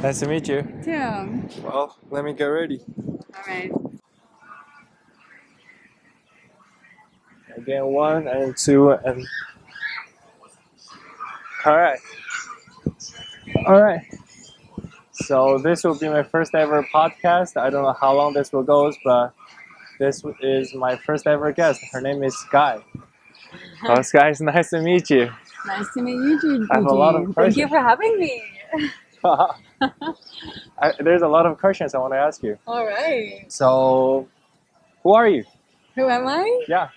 Nice to meet you. Too. Well, let me get ready. All right. Again, 1 and 2 and. Alright. Alright. So, this will be my first ever podcast. I don't know how long this will go, but this is my first ever guest. Her name is Skye. Oh, Skye, it's nice to meet you. Nice to meet you, Eugene. I have a lot of Thank questions. you for having me. There's a lot of questions I want to ask you. All right. So, who are you? Who am I? Yeah.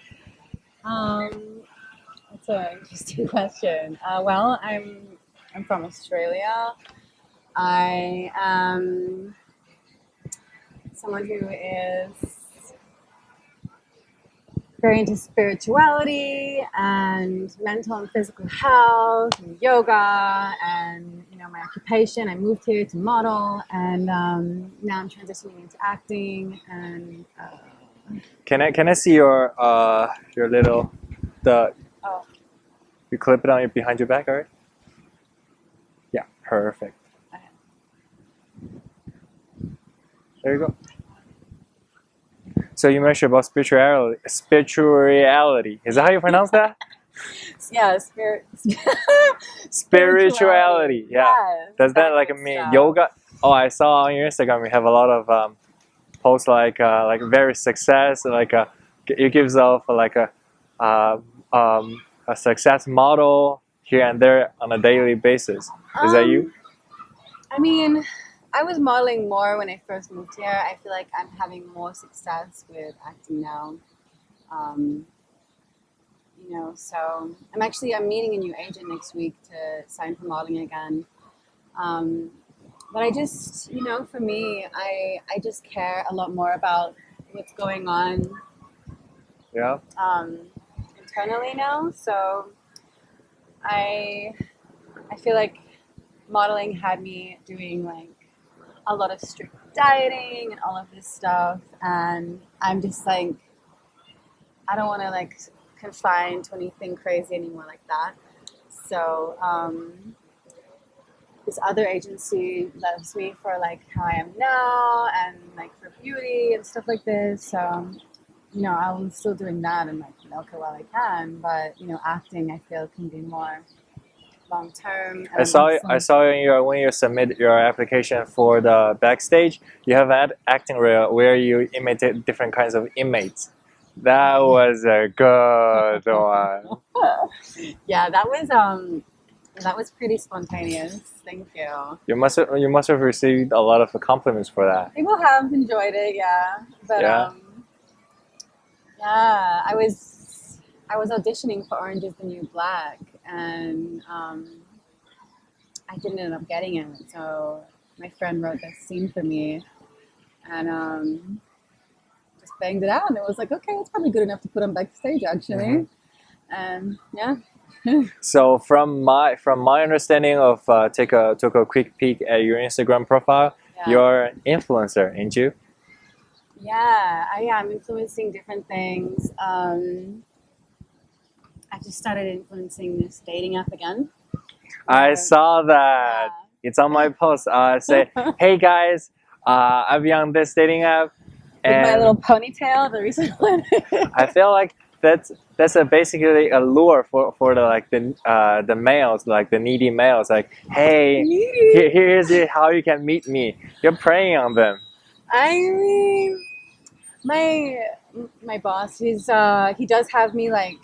That's an interesting question. Well, I'm from Australia. I am someone who is very into spirituality and mental and physical health and yoga and my occupation. I moved here to model and now I'm transitioning into acting and Can I see your little oh, you clip it on your behind your back, alright? Yeah, perfect. okay. There you go. So you mentioned about spirituality. Spirituality. Is that how you pronounce that? Yeah, Spirituality. Yeah. Yes, Does that like good mean stuff. yoga? Oh, I saw on your Instagram you have a lot of posts like very success, it gives off like a success model here and there on a daily basis. Is that you? I mean, I was modeling more when I first moved here. I feel like I'm having more success with acting now. So I'm meeting a new agent next week to sign for modeling again. But I just, for me, I just care a lot more about what's going on Yeah. internally now. So I feel like modeling had me doing like a lot of strict dieting and all of this stuff, and I'm just like, I don't want to like confine to anything crazy anymore like that. So this other agency loves me for like how I am now and like for beauty and stuff like this. So I'm still doing that and like milk it while I can, but acting I feel can be more long term. I saw when you submit your application for the Backstage, you have an acting reel where you imitate different kinds of inmates. That was a good one. Yeah, that was pretty spontaneous. Thank you. You must have received a lot of compliments for that. People have enjoyed it, yeah. But Yeah. yeah, I was auditioning for Orange Is the New Black, and I didn't end up getting it. So my friend wrote this scene for me, and just banged it out. And it was like, okay, it's probably good enough to put on Backstage, actually. And yeah. So from my understanding of took a quick peek at your Instagram profile, Yeah. you're an influencer, ain't you? Yeah, I'm influencing different things. I just started influencing this dating app again. I Yeah. saw that. Yeah. It's on my post. I say, hey guys, I've been on this dating app, With my and little ponytail, the recent one. I feel like that's basically a lure for the males, like the needy males. Like, hey, Needy. here's how you can meet me. You're preying on them. I mean, my boss, he does have me like,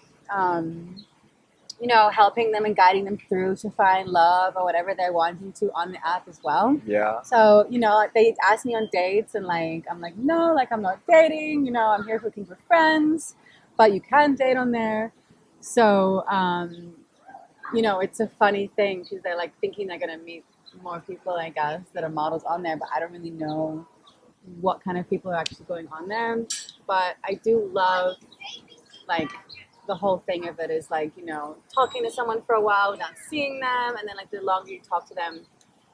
helping them and guiding them through to find love or whatever they're wanting to on the app as well. Yeah. So, they ask me on dates and like, I'm like, no, like I'm not dating, I'm here looking for friends, but you can date on there. So, it's a funny thing because they're like thinking they're going to meet more people, I guess, that are models on there, but I don't really know what kind of people are actually going on there. But I do love like the whole thing of it is like, talking to someone for a while without seeing them, and then like the longer you talk to them,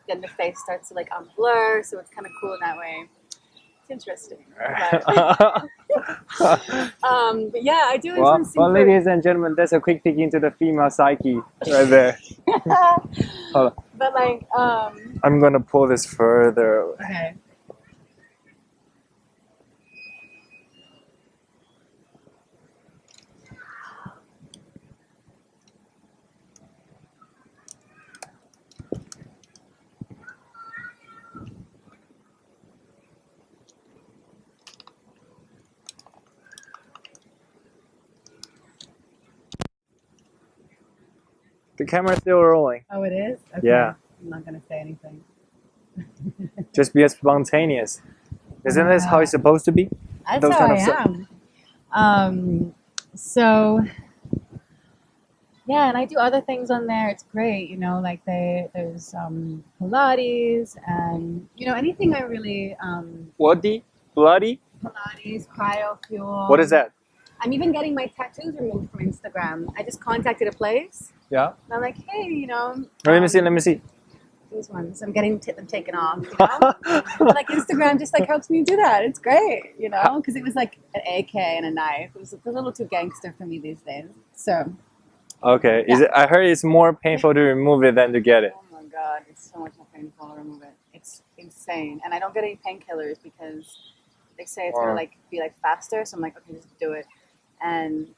then the face starts to like unblur, so it's kind of cool in that way. It's interesting. But yeah, I do influencing. Ladies and gentlemen, that's a quick peek into the female psyche right there. Hold on. But like, I'm gonna pull this further. okay. The camera's still rolling. Oh, it is? Okay. Yeah. I'm not gonna say anything. Just be spontaneous. Isn't this how it's supposed to be? That's Those how kind I of stuff. am. So yeah, and I do other things on there. It's great, you know, like there's Pilates and you know anything I really Bloody? Bloody? Pilates, cryo fuel. What is that? I'm even getting my tattoos removed from Instagram. I just contacted a place. Yeah. And I'm like, hey, you know, Let me see. Let me see. these ones. I'm getting them taken off. You know, but like Instagram just like helps me do that. It's great, you know, because it was like an AK and a knife. It was a little too gangster for me these days. So. Okay. Is Yeah. it? I heard it's more painful to remove it than to get it. Oh my god, it's so much more painful to remove it. It's insane, and I don't get any painkillers because they say it's gonna like be like faster. So I'm like, okay, just do it, and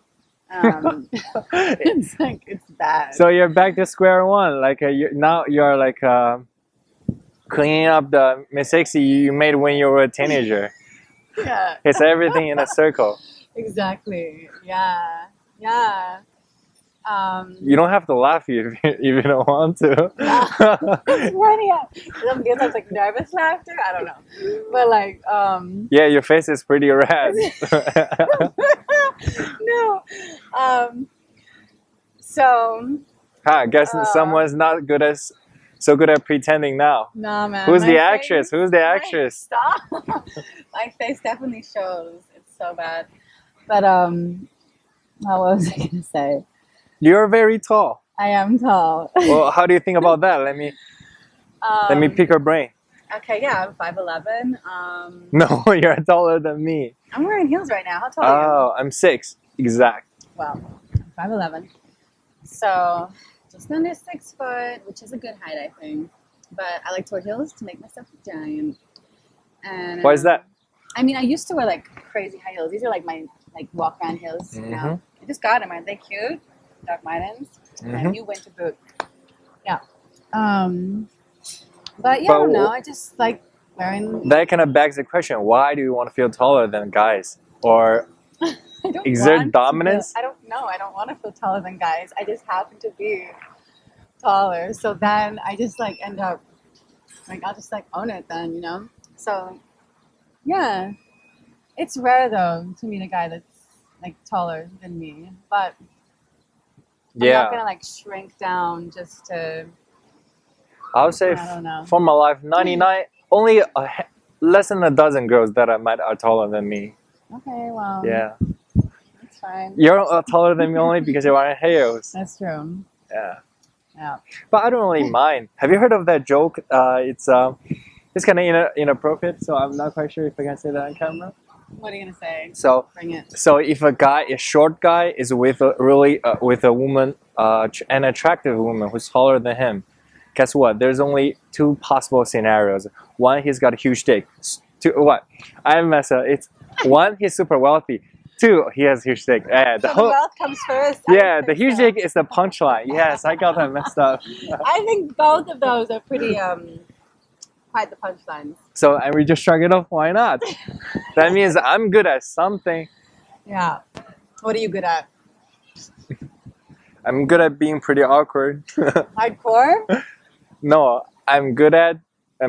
it's like it's bad. So you're back to square one. Like now you're like cleaning up the mistakes you made when you were a teenager. Yeah, It's everything in a circle. exactly. Yeah, yeah. You don't have to laugh if you don't want to. It's funny. Some days I was like nervous laughter. I don't know, but like Yeah, your face is pretty red. no. So I guess someone's not so good at pretending now. nah, man. Who's my the actress? face- Who's the my- actress? Stop. My face definitely shows. It's so bad. But what was I gonna say? You're very tall. I am tall. Well, how do you think about that? Let me pick your brain. Okay, yeah, I'm 5'11". No, you're taller than me. I'm wearing heels right now. How tall are you? Oh, I'm 6. Exact. Well, I'm 5'11". So just under 6 foot, which is a good height, I think. But I like to wear heels to make myself giant. And Why is that? I mean, I used to wear like crazy high heels. These are like my walk around heels. You know, I just got them. Aren't they cute? Doc Martens. And a new winter boot. Yeah. But yeah, I don't know. I just like wearing. That kind of begs the question: why do you want to feel taller than guys, or I don't exert want dominance? I don't know. I don't want to feel taller than guys. I just happen to be taller. So then I just like end up like I'll just like own it then, you know. So yeah, it's rare though to meet a guy that's like taller than me, but I'm not gonna like shrink down just to. I would say I don't know. for my life, 99, only less than a dozen girls that I met are taller than me. Okay, well. Yeah. That's fine. You're taller than me only because you're wearing heels. That's true. Yeah. Yeah. But I don't really mind. Have you heard of that joke? It's kind of inappropriate, so I'm not quite sure if I can say that on camera. What are you gonna say? So, Bring it. so if a short guy is with a woman, an attractive woman who's taller than him, guess what? There's only 2 possible scenarios. One, he's got a huge dick. Two, what? I mess up. It's 1, he's super wealthy. 2, he has a huge dick. The wealth comes first. Yeah, the huge dick is the punchline. Yes, I got that messed up. I think both of those are pretty quite the punchlines. So, and we just shrug it off. Why not? That means I'm good at something. Yeah. What are you good at? I'm good at being pretty awkward. Hardcore? No, I'm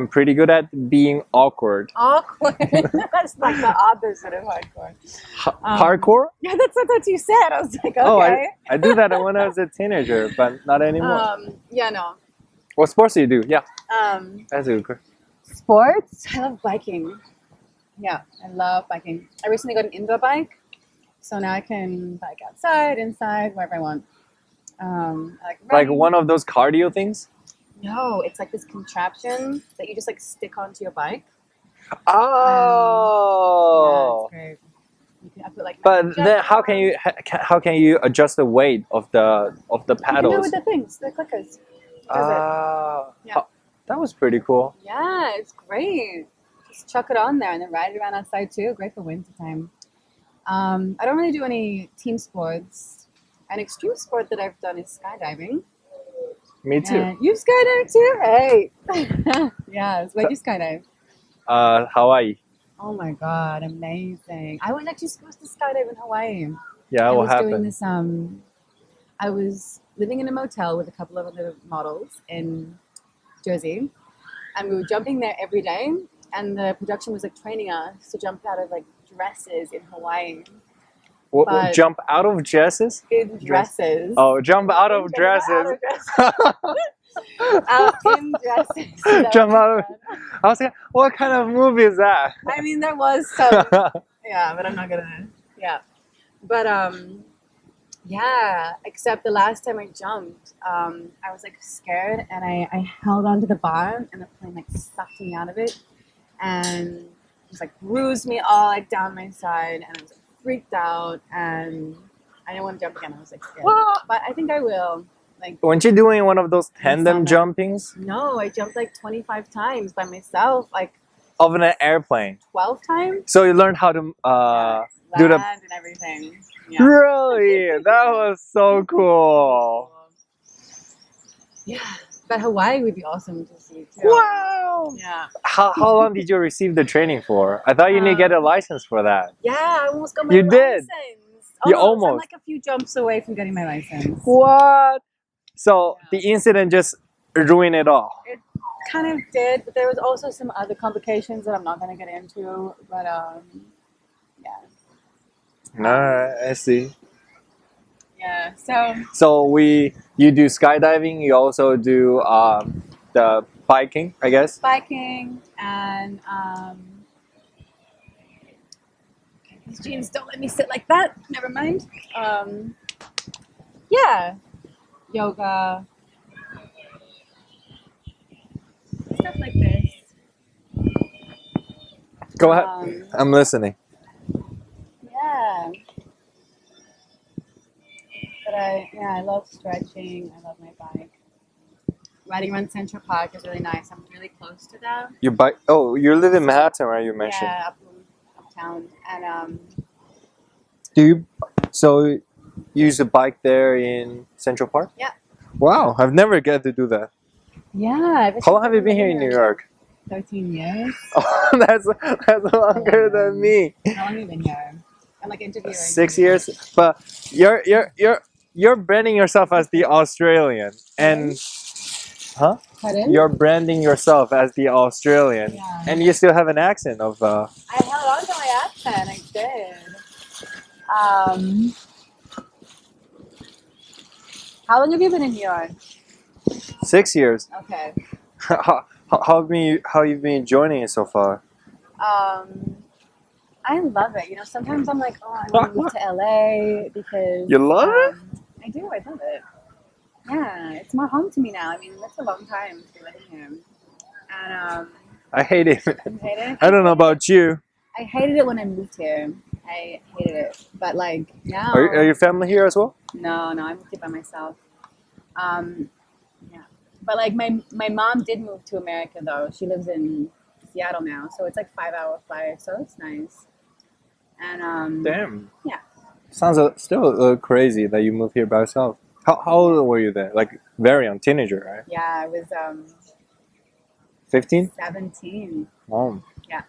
pretty good at being awkward. Awkward. That's like the opposite of hardcore. Hardcore? Yeah, that's what you said. I was like, okay. Oh, I do that when I was a teenager, but not anymore. Yeah, no. What sports do you do? Yeah, that's a good question. Sports? I love biking. Yeah, I love biking. I recently got an indoor bike, so now I can bike outside, inside, wherever I want. I like running. One of those cardio things? No, it's like this contraption that you just like stick onto your bike. Oh. Yeah, it's great. I put like. But then, how can you adjust the weight of the You can do it pedals? with the things, the clickers. does it. Ah, Yeah. that was pretty cool. Yeah, it's great. Just chuck it on there and then ride it around outside too. Great for winter time. I don't really do any team sports. An extreme sport that I've done is skydiving. Me too. And you skydive too? Hey. Yes. Where'd you skydive? Hawaii. Oh my God, amazing. I was actually supposed to skydive in Hawaii. Yeah, I what was doing happened? this, I was living in a motel with a couple of other models in Jersey, and we were jumping there every day, and the production was like training us to jump out of like dresses in Hawaii. But Jump out of dresses? in Dress. dresses. Oh, jump out Imagine of jumping dresses. out of dresses. Out in dresses. Is that Jump what out you of. said? I was like, what kind of movie is that? I mean, there was some, yeah, but I'm not gonna, yeah. But yeah, except the last time I jumped, I was like scared and I held onto the bar and the plane like sucked me out of it and just like bruised me all like down my side and I was like, freaked out and I didn't want to jump again. I was like scared. But I think I will. Like, Weren't you doing one of those tandem summer. jumpings no, I jumped like 25 times by myself, like of an airplane? 12 times. So you learned how to do the. Land and everything. Yeah. Really? That was so cool. Yeah. But Hawaii would be awesome to see too. Wow. Yeah. How long did you receive the training for? I thought you need to get a license for that. Yeah, I almost got my You license. did? You I'm almost. like a few jumps away from getting my license. What? So the incident just ruined it all. It kind of did, but there was also some other complications that I'm not going to get into. But yeah. Alright, I see. Yeah. So you do skydiving. You also do the biking, I guess. Biking and these jeans don't let me sit like that. Never mind. Yeah, yoga, stuff like this. Go ahead. Um, I'm listening. Yeah. But I love stretching. I love my bike. Riding around Central Park is really nice. I'm really close to that. Your bike. Oh, you live in Manhattan, right? You mentioned. Yeah, uptown. And Do you? So you use a bike there in Central Park? yeah. Wow, I've never get to do that. Yeah. How long have you been here in New York? 13 years. Oh, that's longer than me. How long have you been here? I'm like interviewing. 6 years, but you're branding yourself as the Australian, and huh? Pardon? You're branding yourself as the Australian, Yeah. and you still have an accent of. I held on to my accent. I did. How long have you been in New York? 6 years. Okay. How you've been enjoying it so far? I love it. You know, sometimes I'm like, oh, I want to move to LA because You love it? I do. I love it. Yeah, it's more home to me now. I mean, that's a long time to be living here. And I hate it. you hate it? I don't know about you. I hated it when I moved here. I hated it, but like now. Are your family here as well? No, I moved here by myself. Yeah, but like my mom did move to America though. She lives in Seattle now, so it's like 5-hour flight. So it's nice. And Damn. yeah. Sounds still crazy that you moved here by yourself. How old were you then? Like very young, teenager, right? Yeah, I was 15? 17. Oh. Yeah.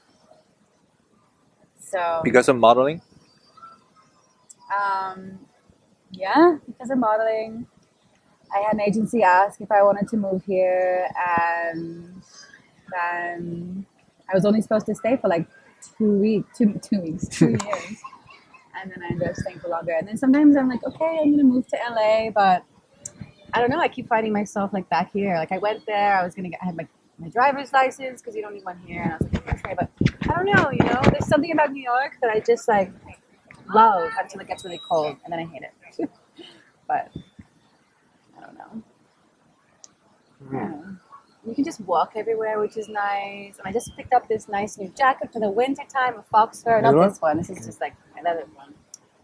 So Because of modeling? yeah, because of modeling. I had an agency ask if I wanted to move here, and then I was only supposed to stay for like 2 weeks, 2 weeks, 2 years, and then I ended up staying for longer. And then sometimes I'm like, okay, I'm gonna move to LA, but I don't know. I keep finding myself like back here. Like I went there, I had my driver's license because you don't need one here, and I was like, okay, but I don't know. You know, there's something about New York that I just like love until it gets really cold, and then I hate it. But I don't know. Yeah. You can just walk everywhere, which is nice. And I just picked up this nice new jacket for the winter time, a fox fur. Not this one. This is just like my leather one.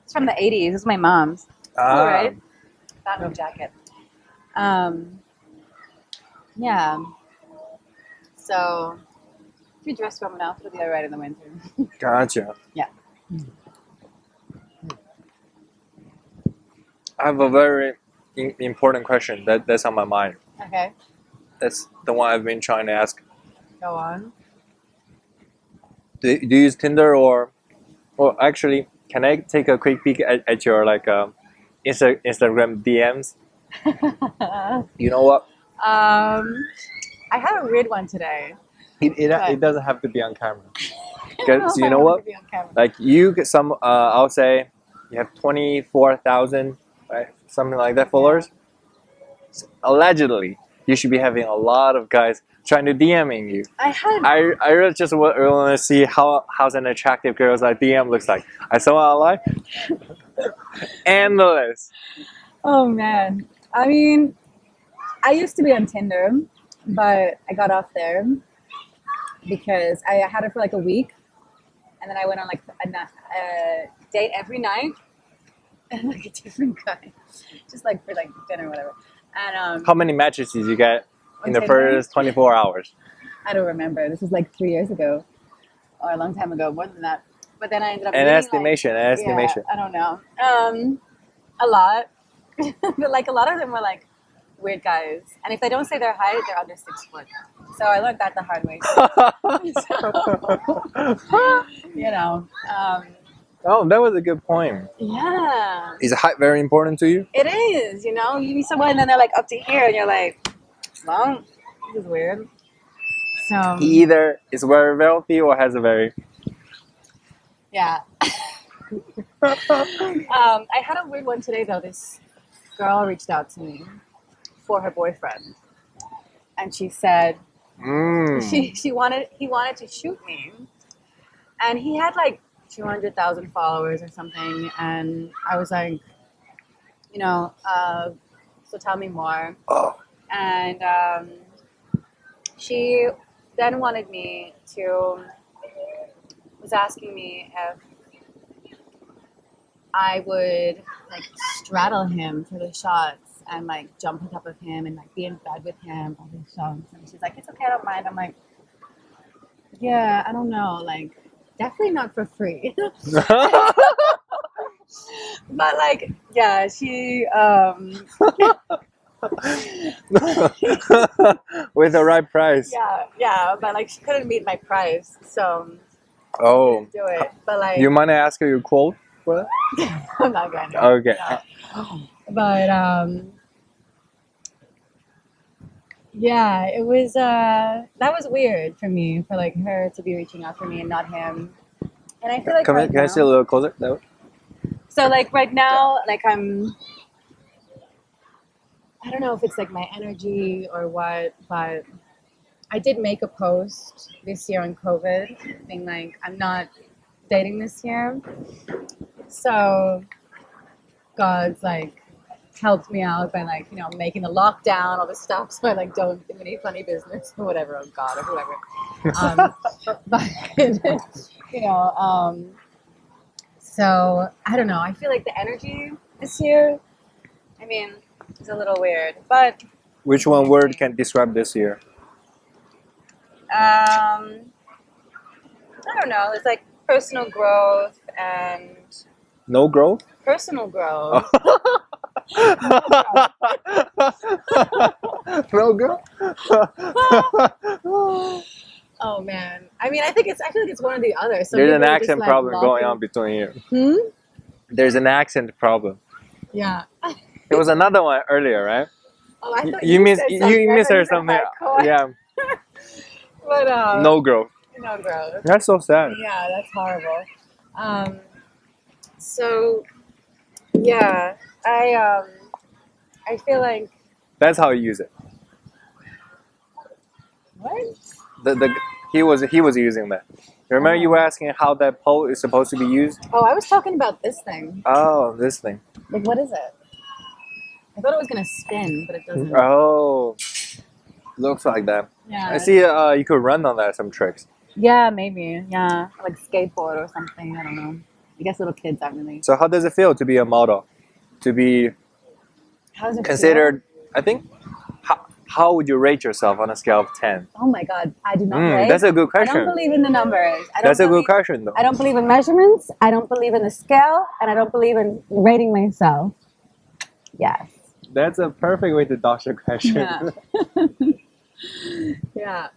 It's from the 80s. It's my mom's. Cool, right? That new jacket. Yeah. So if you dress warm enough, it'll be alright in the winter. Gotcha. Yeah. I have a very important question that's on my mind. Okay. That's the one I've been trying to ask. Go on. Do you use Tinder or? Well, actually, can I take a quick peek at your like Instagram DMs? You know what? I had a weird one today. It doesn't have to be on camera. I don't know So if you I know want it what? to be on camera. Like you get some. I'll say you have 24,000, right? Something like that followers. Allegedly, you should be having a lot of guys trying to DMing you. I really just want to see how's an attractive girl's like DM looks like. I saw it online. Endless. Oh man. I mean, I used to be on Tinder, but I got off there because I had it for like a week, and then I went on like a date every night, and like a different guy, just like for like dinner or whatever. And How many matches did you get in the Tinder? first 24 hours? I don't remember. This was like 3 years ago, or a long time ago, more than that. But then I ended up An meeting, estimation. Yeah, I don't know. A lot, but like a lot of them were like weird guys, and if they don't say their height, they're under 6 foot. So I learned that the hard way. So, you know, Oh, that was a good point. yeah, Is height very important to you? it is. You know, you meet someone and then they're like up to here, and you're like, well, this is weird. So He either is very wealthy or has a very. yeah. I had a weird one today though. This girl reached out to me for her boyfriend, and she said he wanted to shoot me, and he had like 200,000 followers or something, and I was like, so tell me more. Oh. And she then was asking me if I would like straddle him for the shots and like jump on top of him and like be in bed with him for the shots. And she's like, it's okay, I don't mind. I'm like, yeah, I don't know, like definitely not for free. But like, yeah, she With the right price. yeah, but like she couldn't meet my price, so Oh. didn't do it. But like, You mind I ask you a quote for that? I'm not going to. Okay. No. But yeah, it was that was weird for me, for like her to be reaching out for me and not him. And I feel like Can I see a little closer? No. so like right now, like I don't know if it's like my energy or what, but I did make a post this year on COVID being like, I'm not dating this year. So God's like helped me out by like, making the lockdown, all this stuff. So I like don't do any funny business or whatever, oh God, or whoever. But, so I don't know. I feel like the energy this year, I mean, is a little weird, but Which one word can describe this year? I don't know. It's like personal growth and No growth? personal growth. No growth? Oh man. I mean, I feel like it's one or the other. Some There's people an are just, accent like, problem going laughing. on between you. Hmm? There's an accent problem. Yeah. There was another one earlier, right? Oh, I thought You said something. you I thought misheard you said something. hardcore. Yeah. But No growth. no growth. That's so sad. Yeah, that's horrible. So yeah, I feel like That's how you use it. what? He was using that. Remember you were asking how that pole is supposed to be used? Oh, I was talking about this thing. Oh, this thing. Like, what is it? I thought it was gonna spin, but it doesn't. Oh, looks like that. Yeah. I see. You could run on that some tricks. Yeah, maybe. Yeah, like skateboard or something. I don't know. I guess little kids aren't really. So how does it feel to be a model? To be How does it considered? I think how would you rate yourself on a scale of 10? Oh my God, I do not rate. That's a good I don't question. believe in the numbers. That's a good question, though. I don't believe in measurements. I don't believe in the scale, and I don't believe in rating myself. Yes. That's a perfect way to dodge the question. Yeah. Yeah.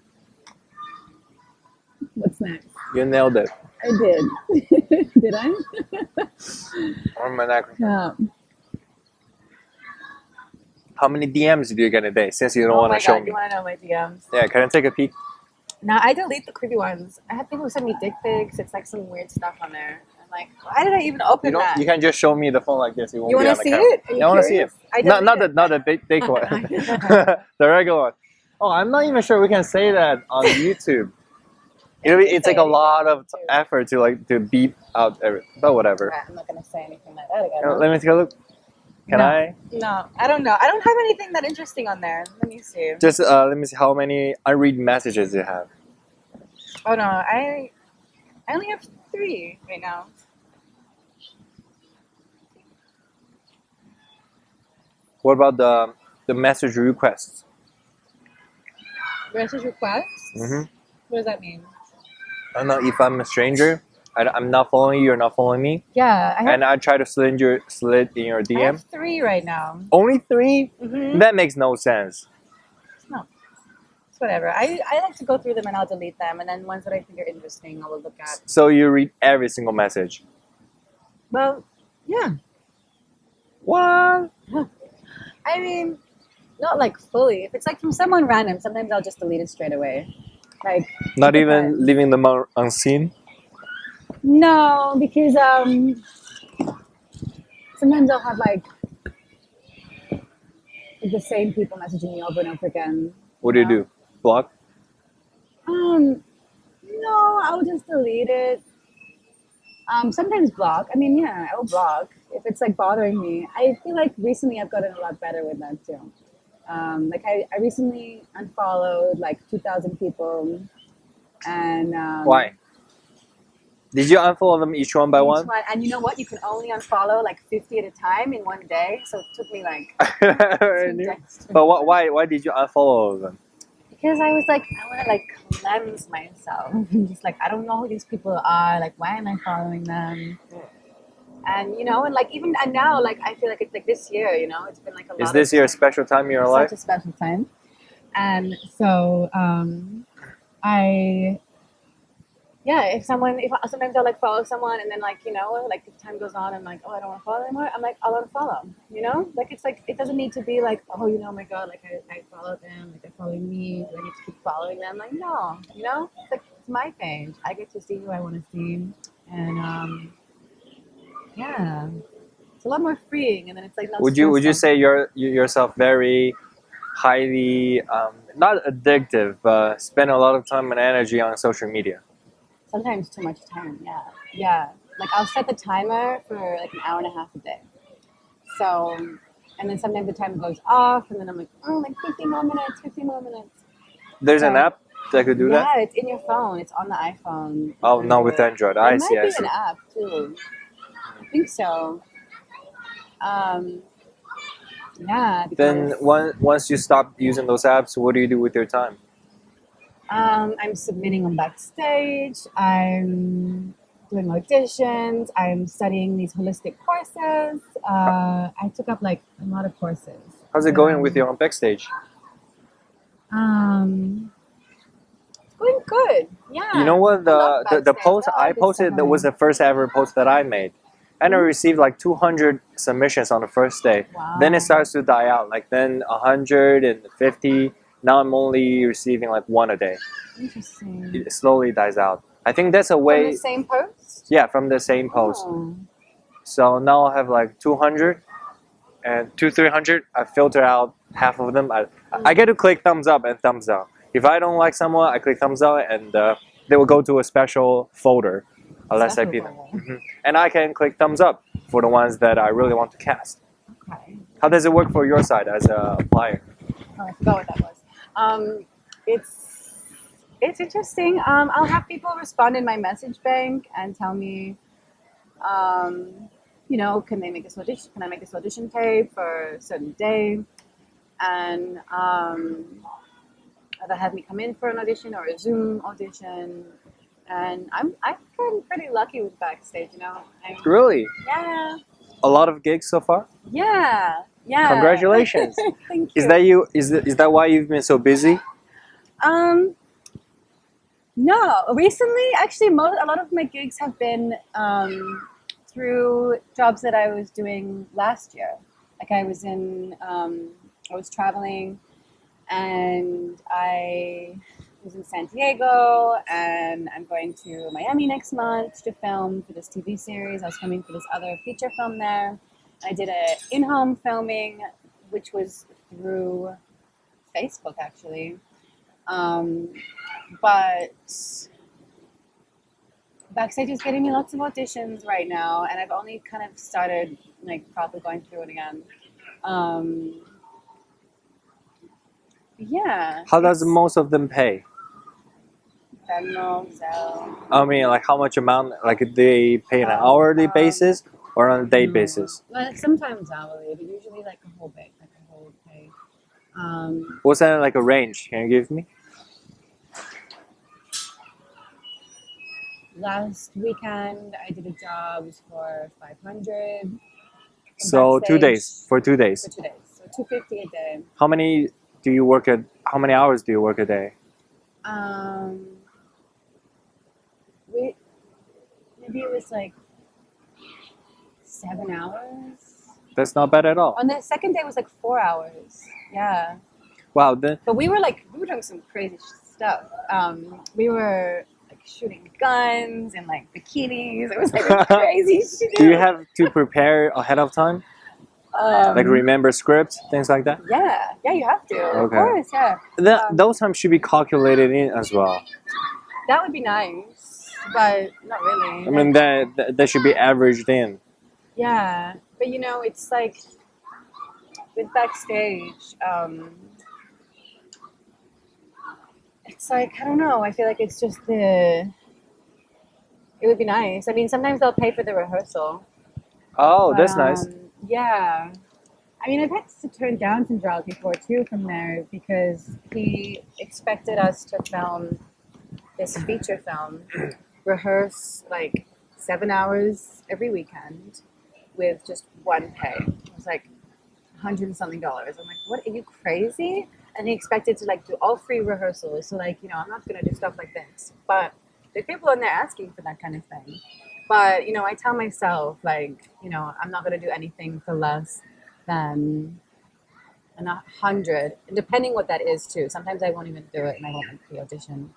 What's next? You nailed it. I did. Did I? Yeah. How many DMs do you get a day? Since you don't Oh want my to show God, me. you want to know my DMs? Yeah, can I take a peek? No, I delete the creepy ones. I have people who send me dick pics. It's like some weird stuff on there. I'm like, why did I even open that? You can just show me the phone like this. It won't You be want on to the see camera. it? Are you Yeah, I want to see it. curious? Not the big one. The regular one. Oh, I'm not even sure we can say that on YouTube. It's like a lot of effort to beep out everything. But whatever. Right, I'm not gonna say anything like that again. Let me take a look. Can I? No, I don't know. I don't have anything that interesting on there. Let me see. Just let me see how many unread messages you have. Oh no, I only have 3 right now. What about the message requests? Message requests? Mm-hmm. What does that mean? I don't know if I'm a stranger. I'm not following you. You're not following me. Yeah, And I try to slid in your DM. I have 3 right now. Only 3? Mm-hmm. That makes no sense. No, it's whatever. I like to go through them and I'll delete them, and then ones that I think are interesting, I will look at. So you read every single message. Well, yeah. What? I mean, not like fully. If it's like from someone random, sometimes I'll just delete it straight away. Like Not it even depends. leaving them unseen? No, because sometimes I'll have like the same people messaging me over and over again. What do you do? Block? No, I'll just delete it. Sometimes block. I mean, yeah, I'll block if it's like bothering me. I feel like recently I've gotten a lot better with that too. Like I recently unfollowed like 2,000 people, and Why? Did you unfollow them each one by one? And you know what? You can only unfollow like 50 at a time in one day. So it took me like 2 days. But why did you unfollow them? Because I was like, I want to like cleanse myself. I'm just like, I don't know who these people are. Like, why am I following them? And you know, and like even and now, like I feel like it's like this year. You know, it's been like a lot. Is this year a special time in your life? Such a special time. And so if sometimes I'll like follow someone and then like, you know, like if time goes on, I'm like, oh, I don't want to follow anymore. I'm like, I'll unfollow, you know, like it's like, it doesn't need to be like, oh, you know, oh my God, like I followed them, like they're following me, so I need to keep following them. Like, no, you know, it's like, it's my page. I get to see who I want to see. And yeah, it's a lot more freeing. And then it's like, not Would you stressful. say you yourself very highly not addictive, but spend a lot of time and energy on social media? Sometimes too much time, yeah. Like I'll set the timer for like an hour and a half a day. So, and then sometimes the timer goes off, and then I'm like, oh, like 15 more minutes. There's an app that could do that? Yeah, it's in your phone. It's on the iPhone. Oh, not with Android. I see. There might be an app too. I think so. Yeah. Then once you stop using those apps, what do you do with your time? I'm submitting on Backstage. I'm doing auditions. I'm studying these holistic courses. I took up like a lot of courses. How's it going with your own Backstage? It's going good. Yeah. You know what? The post I posted that was the the first ever post that I made. And I received like 200 submissions on the first day. Wow. Then it starts to die out. Like then 150. Now I'm only receiving like 1 a day. Interesting. It slowly dies out. I think that's a way. From the same post? Yeah, from the same post. Oh. So now I have like 200 and 300. I filter out half of them. I get to click thumbs up and thumbs down. If I don't like someone, I click thumbs up and they will go to a special folder unless I beat them. Mm-hmm. And I can click thumbs up for the ones that I really want to cast. Okay. How does it work for your side as a applier? Oh, I forgot what that was. It's interesting. I'll have people respond in my message bank and tell me, you know, can I make this audition tape for a certain day? and they had me come in for an audition or a Zoom audition, and I'm pretty lucky with Backstage. You know, Really? yeah, A lot of gigs so far? yeah, yeah. Congratulations. Thank you. Is that you? Is that why you've been so busy? Um, no, recently, actually, a lot of my gigs have been through jobs that I was doing last year. Like I was traveling, and I was in San Diego, and I'm going to Miami next month to film for this TV series. I was filming for this other feature film there. I did a in-home filming, which was through Facebook, actually. But Backstage is getting me lots of auditions right now, and I've only kind of started like probably going through it again. Um, yeah. How does most of them pay? Venmo, Zelle. I mean, like how much amount? Like they pay on an hourly basis or on a day basis? Well, sometimes hourly, but usually like a whole bit, like a whole pay. What's that like a range? Can you give me? Last weekend, I did a job for 500 So 2 Backstage days for 2 for days. 2 days, so 250 a day. How many do you work at? How many hours do you work a day? Um, we maybe it was like 7 hours. That's not bad at all. On the second day, it was like 4 hours. Yeah, Wow. Then but we were doing some crazy stuff. We were like shooting guns and like bikinis. It was like crazy shit. do you have to prepare ahead of time? Like remember scripts, things like that? Yeah, you have to. Of Okay. course, yeah. Those times should be calculated in as well. That would be nice, but not really. I mean that should be averaged in. Yeah, but you know, it's like with Backstage, it's like I don't know. I feel like it's just the. It would be nice. I mean, sometimes they'll pay for the rehearsal. Oh, But, that's nice. Yeah. I mean, I've had to turn down some jobs before too from there because he expected us to film this feature film, rehearse like 7 hours every weekend with just one pay. It was like $100 and something. I'm like, what? Are you crazy? And he expected to like do all free rehearsals. So like, you know, I'm not gonna do stuff like this. But there's people in there asking for that kind of thing. But you know, I tell myself like, you know, I'm not gonna do anything for less than 100, depending what that is too. Sometimes I won't even do it, and I won't make the audition,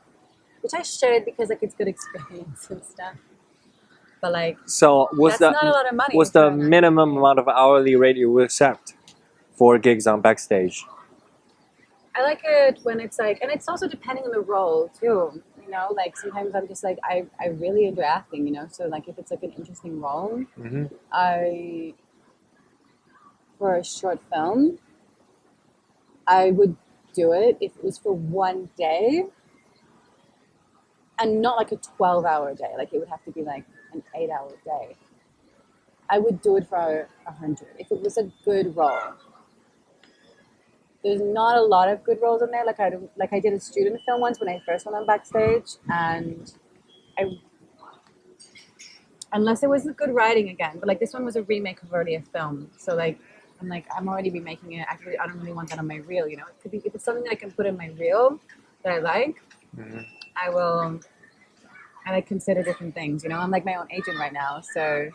which I should because like it's good experience and stuff. But like, So that's not a lot of money. what's for the an minimum actor. amount of hourly rate you will accept for gigs on Backstage? I like it when it's like, and it's also depending on the role too. You know, like sometimes I'm just like I really enjoy acting. You know, so like if it's like an interesting role, Mm-hmm. For a short film, I would do it if it was for one day and not like a 12-hour day. Like it would have to be like an 8-hour day. I would do it for 100 if it was a good role. There's not a lot of good roles in there. Like I did a student film once when I first went on Backstage, and I unless it was a good writing again, but like this one was a remake of already a film, so like I'm already remaking it. Actually, I don't really want that on my reel. You know, it could be if it's something that I can put in my reel that I like. Mm-hmm. I will. I like consider different things. You know, I'm like my own agent right now, so.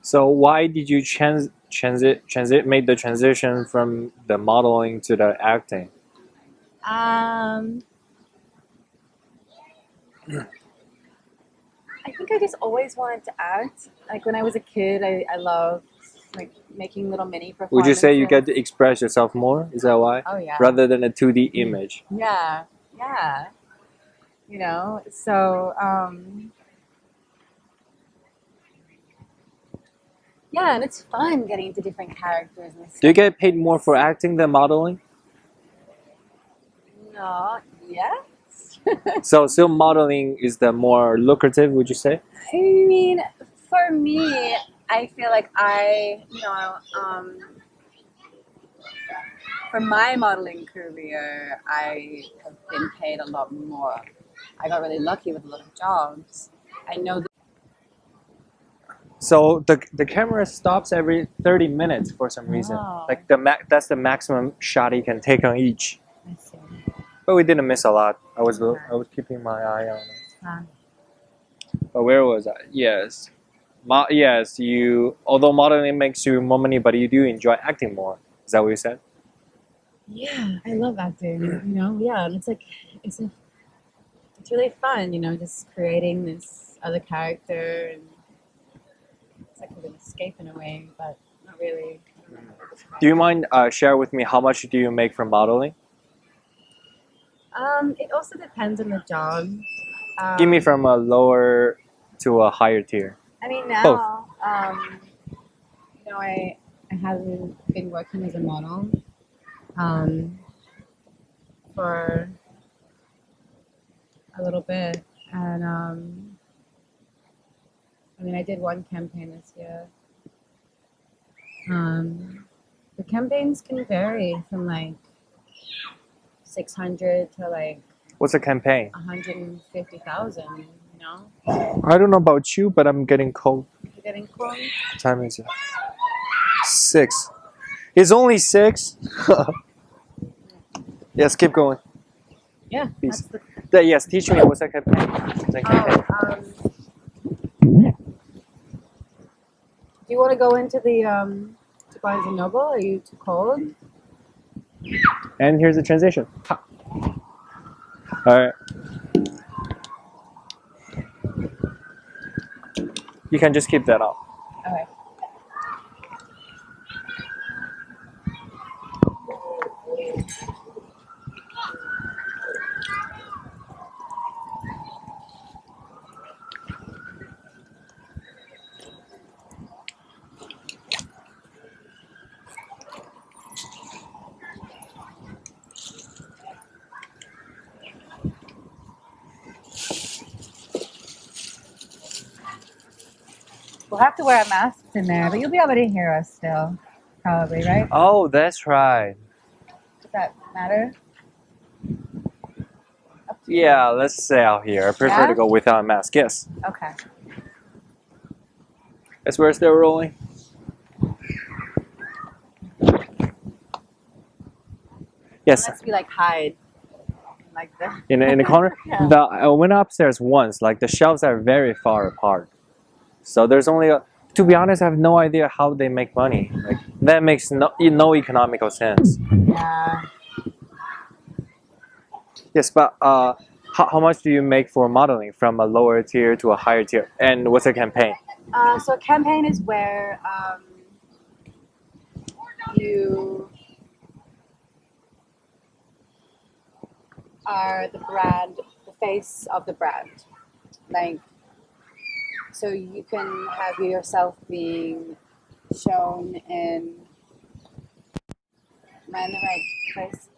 So why did you make the transition from the modeling to the acting? I think I just always wanted to act. Like when I was a kid, I loved like making little mini performances. Would you say you get to express yourself more? Is that why? Oh yeah. Rather than a 2D image. Yeah, yeah. You know, so yeah, and it's fun getting into different characters and stuff. Do you get paid more for acting than modeling? Not yet. So still modeling is the more lucrative, would you say? I mean, for me, I feel like for my modeling career, I have been paid a lot more. I got really lucky with a lot of jobs. I know that. So the camera stops every 30 minutes for some reason. Oh. Like that's the maximum shot you can take on each. I see. But we didn't miss a lot. I was keeping my eye on it. Huh. But where was I? Yes. Yes, you. Although modeling makes you more money, but you do enjoy acting more. Is that what you said? Yeah, I love acting. You know, yeah, and it's really fun. You know, just creating this other character, and it's like an escape in a way, but not really. Do you mind share with me how much do you make from modeling? It also depends on the job. Give me from a lower to a higher tier. I mean, Both. now, you know, I haven't been working as a model for a little bit, and I mean, I did one campaign this year. The campaigns can vary from like 600 to like What's a campaign? 150,000. You know, I don't know about you, but I'm getting cold. you're getting cold. What time is it? 6. It's only 6. Yes, keep going. Yeah, Please. that's the. Yes, teach me what's a campaign. What's a campaign? Do you want to go into the to Barnes and Noble? Are you too cold? And here's the transition. Ha. All right. You can just keep that up. Okay. We'll have to wear our masks in there, but you'll be able to hear us still, probably, right? Oh, that's right. Does that matter? Up to you. Yeah, let's stay out here. I prefer Yeah? to go without a mask. Yes. Okay. That's where they're rolling. Yes. Unless we like hide, like the. In the corner. Yeah. I went upstairs once. Like the shelves are very far apart, so there's only a. To be honest, I have no idea how they make money. Like that makes no economical sense. Yeah. Yes, but how much do you make for modeling from a lower tier to a higher tier? And what's a campaign? So a campaign is where you are the brand, the face of the brand. Like, so you can have yourself being shown in. Am I in the right place?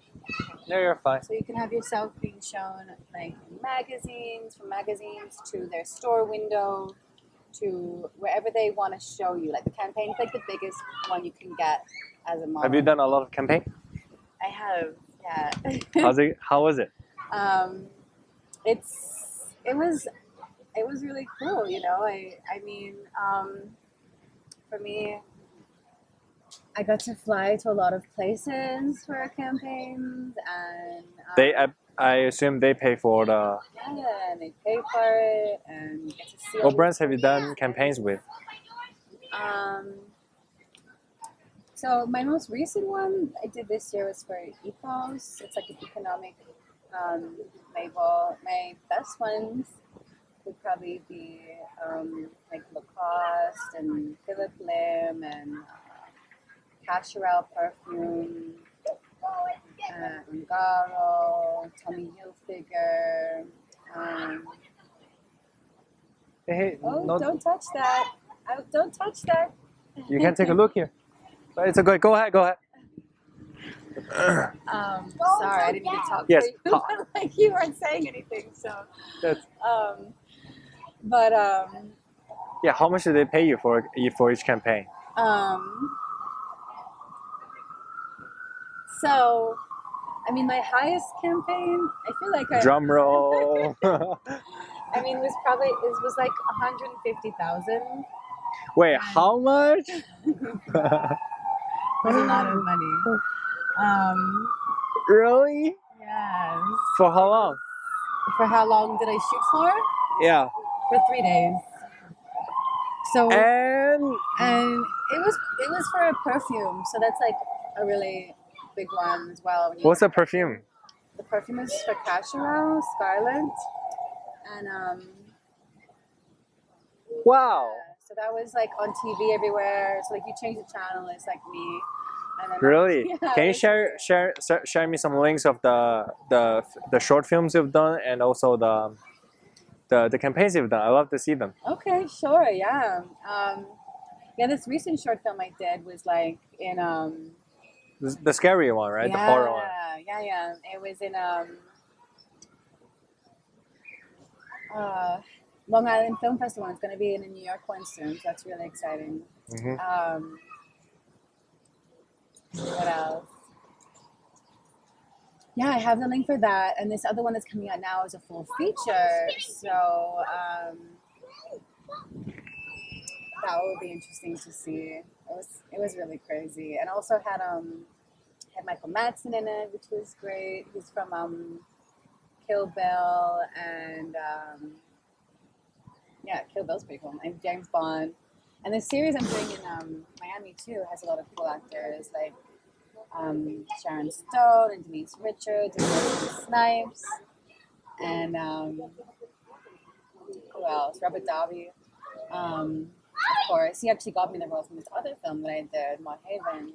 No, you're fine. So you can have yourself being shown like in magazines, from magazines to their store window, to wherever they want to show you. Like the campaign's like the biggest one you can get as a model. Have you done a lot of campaign? I have, yeah. How was it? It was really cool, you know. I mean, for me, I got to fly to a lot of places for our campaigns, and I assume they pay for the. yeah, and they pay for it, and get to see. What brands have you done campaigns with? So my most recent one I did this year was for Ethos. It's like an economic label. My best ones would probably be like Lacoste and Philip Lim and Cacharel perfume, Ungaro, Tommy Hilfiger. Hey, Don't touch that! Don't touch that! You can take a look here. But it's a good. Go ahead. Go ahead. Sorry, I didn't mean to talk Yes. to you, but like you weren't saying anything, so. That's, But yeah. How much do they pay you for each campaign? So, I mean, my highest campaign, I feel like Drum roll. I mean, it was like 150,000. Wait, how much? Was a lot of money. Really? Yes. For how long? For how long did I shoot for? Yeah. For 3 days. So And it was for a perfume, so that's like a really big one as well. what's the perfume? The perfume is for Casual, Scarlet, and Wow. so that was like on TV everywhere. So like you change the channel, it's like me. And then Really? yeah, Can you it's share me some links of the short films you've done and also the campaigns you've done? I love to see them. okay, sure, yeah. Yeah, this recent short film I did was like in The scary one, right? The horror one. yeah. It was in Long Island Film Festival. It's going to be in a New York one soon, so that's really exciting. What else? Yeah, I have the link for that, and this other one that's coming out now is a full feature. So that will be interesting to see. It was really crazy, and also had Michael Madsen in it, which was great. He's from Kill Bill, and yeah, Kill Bill's pretty cool. And James Bond, and the series I'm doing in Miami too has a lot of cool actors like Sharon Stone and Denise Richards and Wesley Snipes, and who else? Robert Davi. Of course, he actually got me the role from this other film that I did, Mott Haven.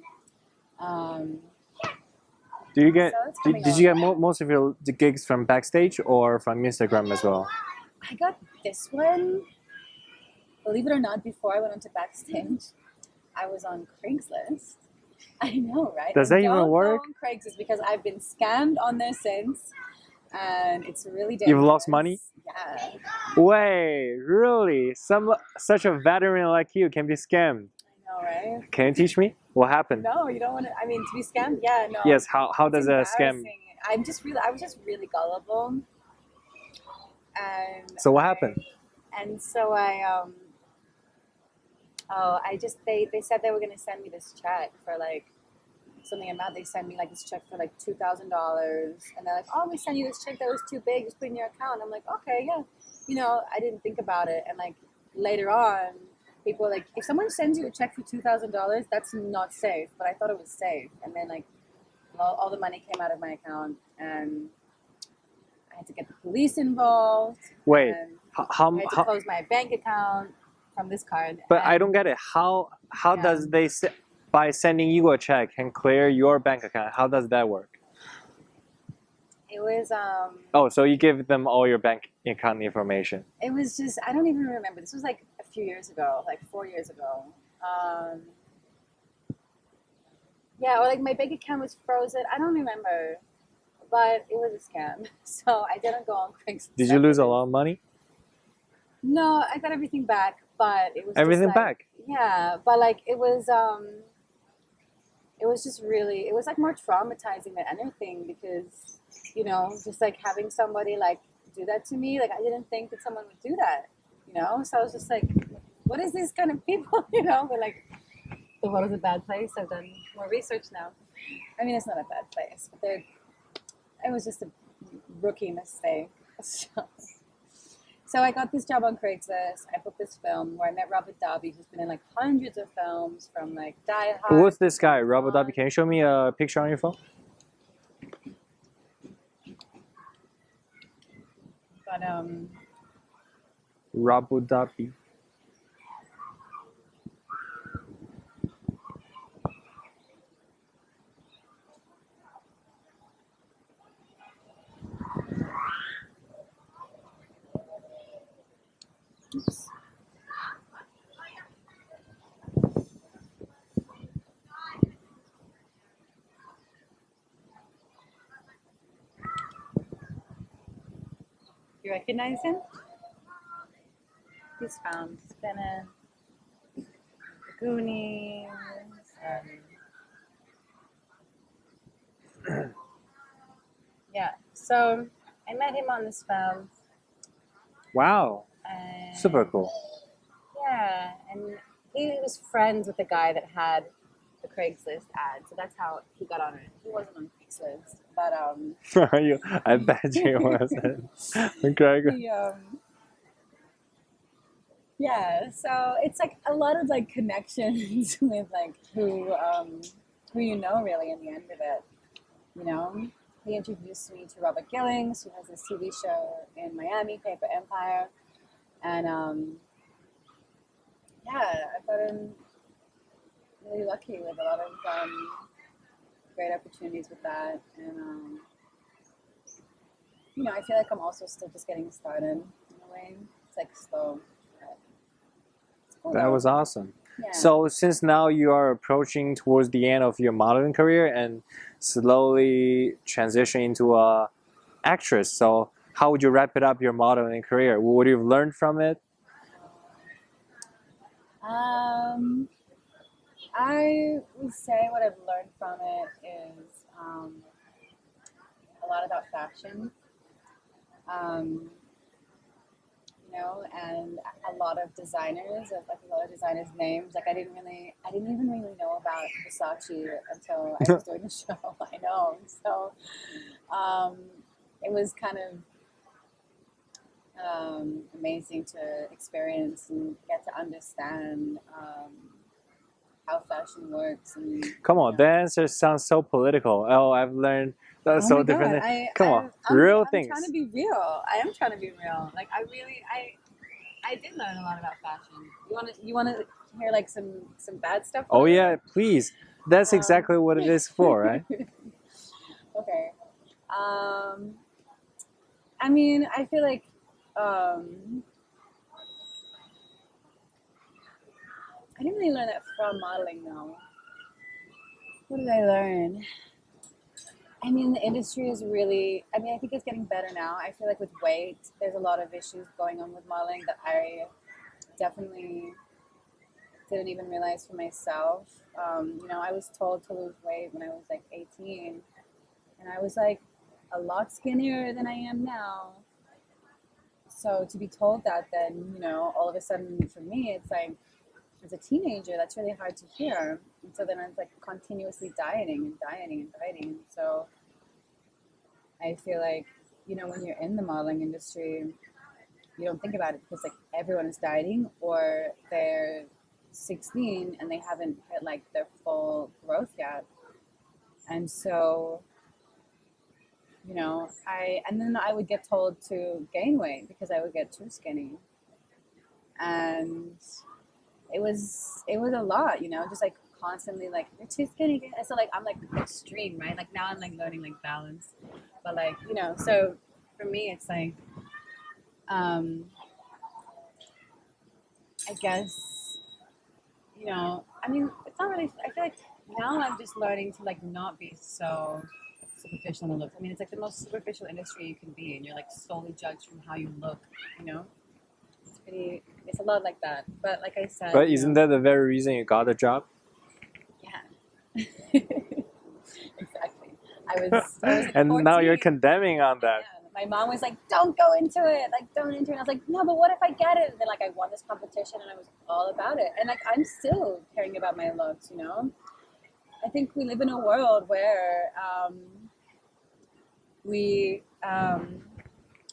Do you get? So it's coming Did you get out. most of your gigs from Backstage or from Instagram as well? I got this one, believe it or not, before I went onto Backstage. I was on Craigslist. I know, right? Does And that even don't work? go on Craigslist because I've been scammed on there since, and it's really dangerous. You've lost money? Yeah. Wait, really? Such a veteran like you can be scammed. I know, right? Can you teach me? What happened? No, you don't want to. I mean, to be scammed, yeah, no. Yes. How It's does a scam? embarrassing. I was just really gullible, and So what happened? and so they said they were gonna send me this check for like something amount. They sent me like this check for like $2,000, and they're like, "Oh, we sent you this check that was too big. Just put it in your account." I'm like, "Okay, yeah." You know, I didn't think about it, and like later on, people were like, "If someone sends you a check for $2,000, that's not safe." But I thought it was safe, and then like all the money came out of my account, and I had to get the police involved. Wait, and how? I had to close my bank account from this card. But I don't get it. How does they by sending you a check can clear your bank account? How does that work? It was Oh, so you give them all your bank account information. it was just I don't even remember. This was like a few years ago, like 4 years ago. Yeah, or like my bank account was frozen. I don't remember, but it was a scam. So I didn't go on Craigslist. Did you lose a lot of money? No, I got everything back, but it was Everything just like, back? Yeah, but like it was just really it was like more traumatizing than anything because just like having somebody like do that to me, like I didn't think that someone would do that, so I was just like, what is these kind of people? But like the world is a bad place. I've done more research now. I mean, it's not a bad place, but it was just a rookie mistake. So I got this job on Craigslist. I booked this film where I met Robert Davi, who's been in like hundreds of films, from like Die Hard. What's this guy, Robert Davi? Can you show me a picture on your phone? But Robert Davi. oops. You recognize him? He's from Spinning, Goonies, Yeah. So I met him on this film. Wow, And super cool. yeah, and he was friends with the guy that had the Craigslist ad, so that's how he got on it. He wasn't on Craigslist, but I bet you wasn't. Okay, good. he yeah. So it's like a lot of like connections with like who you know really in the end of it. You know, he introduced me to Robert Gillings, who has this TV show in Miami, Paper Empire, and yeah, I've gotten really lucky with a lot of great opportunities with that, and you know, I feel like I'm also still just getting started in a way. It's like slow, but it's cool That though. was awesome. Yeah. So since now you are approaching towards the end of your modeling career and slowly transition into a actress, so how would you wrap it up your modeling career? What you've learned from it? Um, I would say what I've learned from it is a lot about fashion. Um, you know, and a lot of designers, like a lot of designers' names. Like I didn't even really know about Versace until I was doing the show. I know, so um, it was kind of amazing to experience and get to understand how fashion works. And Come you on, know, the answer sounds so political. Oh, I've learned that's oh so my god, different. Come on, real I'm trying to things. be real. I am trying to be real. Like I did learn a lot about fashion. You want to hear like some bad stuff? Oh About yeah, it? please. That's Um, exactly what it is for, right? okay. Um, I mean, I feel like um, I didn't really learn that from modeling though. What did I learn? I mean, the industry is really, I mean, I think it's getting better now. I feel like with weight, there's a lot of issues going on with modeling that I definitely didn't even realize for myself. You know, I was told to lose weight when I was like 18, and I was like a lot skinnier than I am now. So to be told that, then, you know, all of a sudden for me, it's like, as a teenager, that's really hard to hear. And so then I was like continuously dieting and dieting and dieting. So I feel like, you know, when you're in the modeling industry, you don't think about it because like everyone is dieting or they're 16 and they haven't hit like their full growth yet. And so, you know, and then I would get told to gain weight because I would get too skinny. And it was a lot, you know, just like constantly like you're too skinny. And so like I'm like extreme, right? Like now I'm like learning like balance. But like, you know, so for me it's like um I guess, you know, I mean, it's not really. I feel like now I'm just learning to like not be so superficial in the looks. I mean, it's like the most superficial industry you can be, and you're like solely judged from how you look. You know, it's pretty. It's a lot like that. But like I said, But you isn't know, that the very reason you got the job? yeah, exactly. I was like And now you're 14. condemning on that. Yeah, my mom was like, "Don't go into it. Like, don't into it." And I was like, "No, but what if I get it?" And then like I won this competition, and I was all about it. And like I'm still caring about my looks. You know, I think we live in a world where we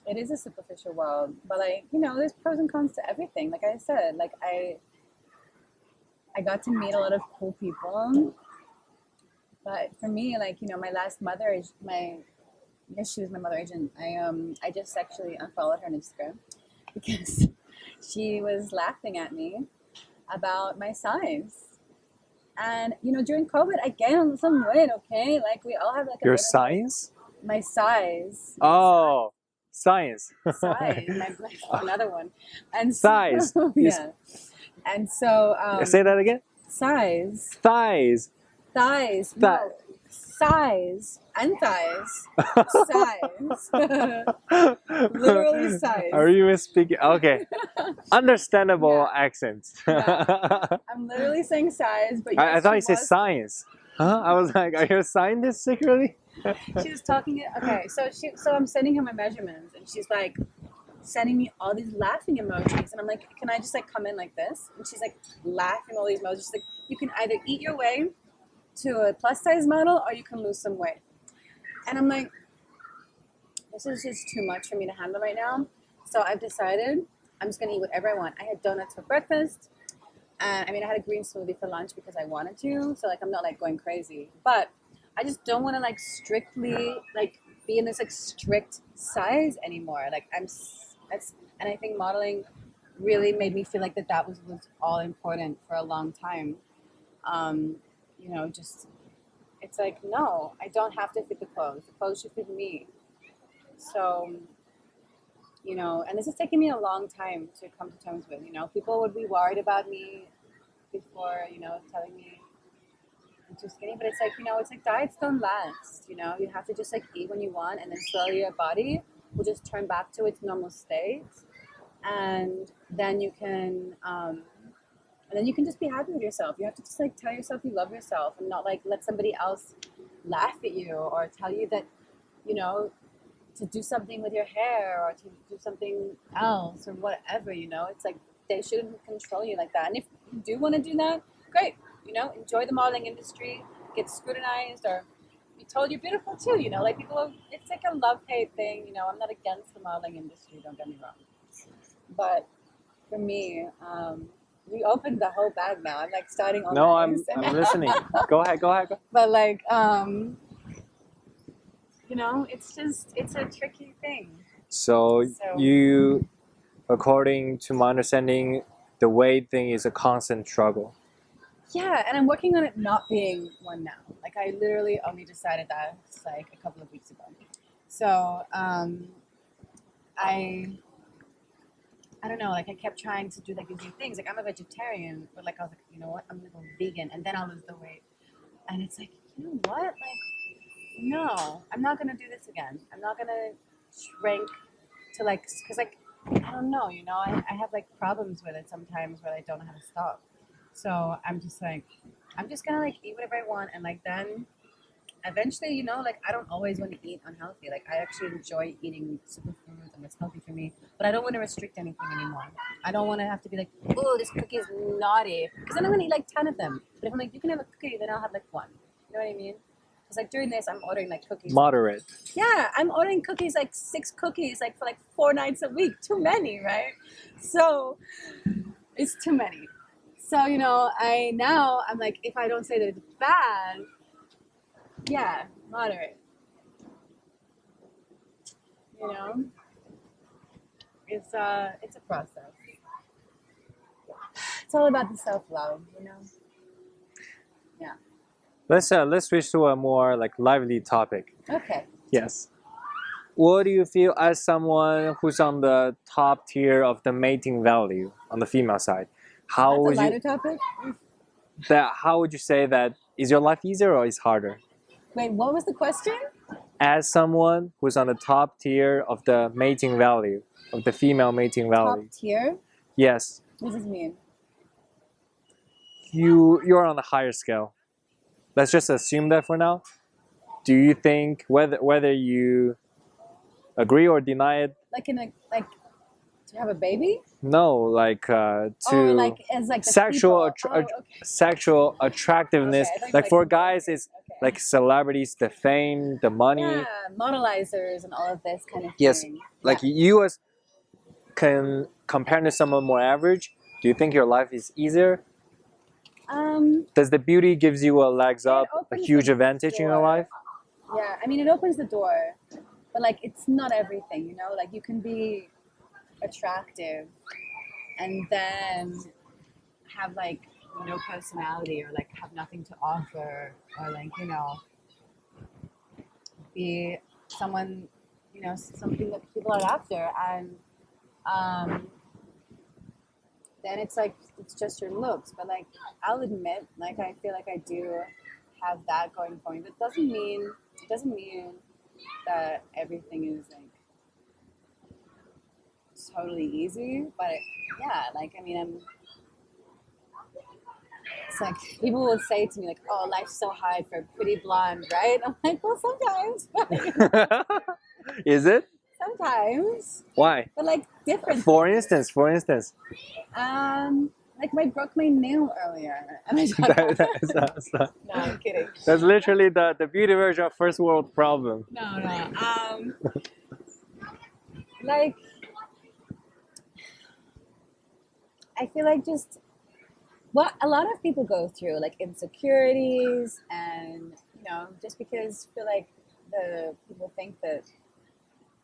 it is a superficial world, but like you know, there's pros and cons to everything. Like I said, like I got to meet a lot of cool people, but for me, like you know, my last mother is my yes, she was my mother agent. I just actually unfollowed her on Instagram because she was laughing at me about my size. And you know, during COVID, I gained on some weight. Okay, like we all have like a Your bit of like science? my size, Oh, science. size, another one, and so Thighs. yeah, and so Say that again. size, Thighs. thighs, Thigh. no, size and thighs, size, literally size. Are you speaking? Okay, understandable Yeah. accents. Yeah. I'm literally saying size, but yes, I thought she you said was. science. Huh? I was like, are you a scientist secretly? She was talking. Okay, so I'm sending her my measurements, and she's like sending me all these laughing emojis, and I'm like, can I just like come in like this? And she's like laughing all these emojis. She's like, you can either eat your way to a plus size model, or you can lose some weight. And I'm like, this is just too much for me to handle right now. So I've decided I'm just gonna eat whatever I want. I had donuts for breakfast, and I mean I had a green smoothie for lunch because I wanted to. So like I'm not like going crazy, but I just don't want to like strictly like be in this like strict size anymore. Like that's and I think modeling really made me feel like that was all important for a long time. Um, just it's like no, I don't have to fit the clothes. The clothes should fit me. So and this is taking me a long time to come to terms with. People would be worried about me before, telling me I'm too skinny, but it's like diets don't last. You have to just like eat when you want, and then slowly your body will just turn back to its normal state, and then you can just be happy with yourself. You have to just like tell yourself you love yourself, and not like let somebody else laugh at you or tell you that, you know, to do something with your hair or to do something else or whatever. It's like they shouldn't control you like that. And if you do want to do that, great. Enjoy the modeling industry, get scrutinized, or be told you're beautiful too. Like it's like a love-hate thing. I'm not against the modeling industry, don't get me wrong, but for me, we opened the whole bag now. I'm like starting on No, this. I'm listening. Go ahead. But like it's a tricky thing. So you, according to my understanding, the weight thing is a constant struggle. Yeah, and I'm working on it not being one now. Like I literally only decided that like a couple of weeks ago. So I don't know. Like I kept trying to do like these new things. Like I'm a vegetarian, but like I was like, you know what? I'm gonna go vegan, and then I'll lose the weight. And it's like, you know what? Like no, I'm not gonna do this again. I'm not gonna shrink to like because like I don't know. I have like problems with it sometimes where I don't know how to stop. So I'm just like, I'm just gonna like eat whatever I want, and like then eventually, like I don't always want to eat unhealthy. Like I actually enjoy eating superfoods and it's healthy for me, but I don't want to restrict anything anymore. I don't want to have to be like, oh, this cookie is naughty, because then I'm gonna eat like 10 of them. But if I'm like, you can have a cookie, then I'll have like one. You know what I mean? Because like during this, I'm ordering like cookies. Moderate. Yeah, I'm ordering cookies, like 6 cookies, like for like 4 nights a week. Too many, right? So it's too many. So I'm like, if I don't say that it's bad, yeah, moderate. You know, it's a process. It's all about the self love. Yeah. Let's switch to a more like lively topic. Okay. Yes. What do you feel as someone who's on the top tier of the mating value on the female side? How That's a would lighter you topic. how would you say that is your life easier or is harder? Wait, what was the question? As someone who's on the top tier of the mating value, of the female mating Top value. tier. Yes. What does this mean? You're on a higher scale. Let's just assume that for now. Do you think whether you agree or deny it? Like to have a baby? No, like to like as like the sexual people. Okay. sexual attractiveness. Okay, I thought you Like meant for like guys, okay. it's like celebrities, the fame, the money. Yeah, modelizers and all of this kind of Yes, thing. like Yeah. you as can compare to someone more average. Do you think your life is easier? Does the beauty gives you a legs up, a opens huge the advantage in your door. life? Yeah, I mean, it opens the door, but like it's not everything. Like you can be attractive and then have like no personality or like have nothing to offer or like be someone something that people are after, and um, then it's like it's just your looks. But like I'll admit, like I feel like I do have that going for me, but it doesn't mean that everything is like totally easy. But yeah, like I mean, I'm it's like people will say to me like, "Oh, life's so hard for a pretty blonde, right?" I'm like, "Well, sometimes, Is it? sometimes, Why? but like different." For instance, for instance. Like I broke my nail earlier, and I thought, no, I'm kidding. That's literally the beauty version of first world problem. No. Like I feel like just what a lot of people go through, like insecurities, and just because I feel like the people think that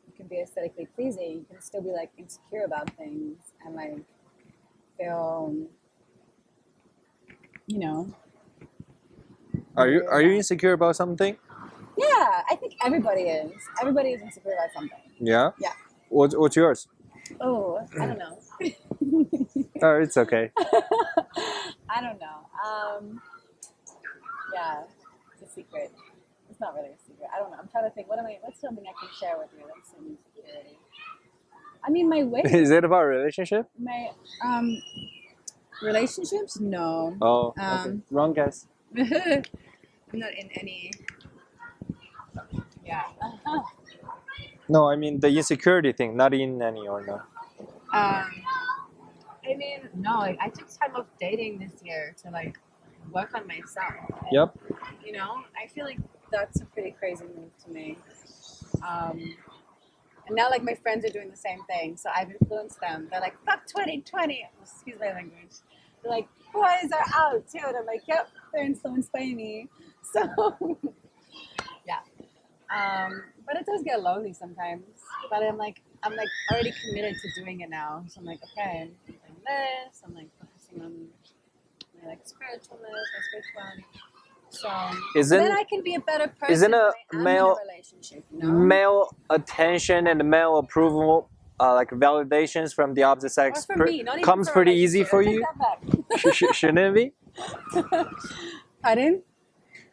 you can be aesthetically pleasing, you can still be like insecure about things and like feel, you know. Are you weird. insecure about something? Yeah, I think everybody is. Everybody is insecure about something. Yeah. Yeah. What's yours? Oh, I don't know. Oh, it's okay. I don't know. Yeah, it's a secret. It's not really a secret. I don't know. I'm trying to think. What's something I can share with you that's an insecurity? I mean, my weight. Is it about relationship? My relationships? No. Oh, okay. Wrong guess. I'm not in any. Yeah. No, I mean the insecurity thing, not in any or no. I mean, no. Like, I took time off dating this year to like work on myself. Yep. I feel like that's a pretty crazy move to me. And now, like, my friends are doing the same thing, so I've influenced them. They're like, "Fuck 2020." Excuse my language. They're like, "Boys are out too," and I'm like, "Yep, they're influenced by me." So, yeah. But it does get lonely sometimes. But I'm like already committed to doing it now. So I'm like, okay, I'm doing this. I'm like focusing on my like spiritualness, my spirituality. So then I can be a better person. Isn't a when I'm male in a relationship, male attention and male approval, like validations from the opposite sex, Or for me, not even comes for a pretty easy relationship. for I take you? that back. Shouldn't it be? Pardon?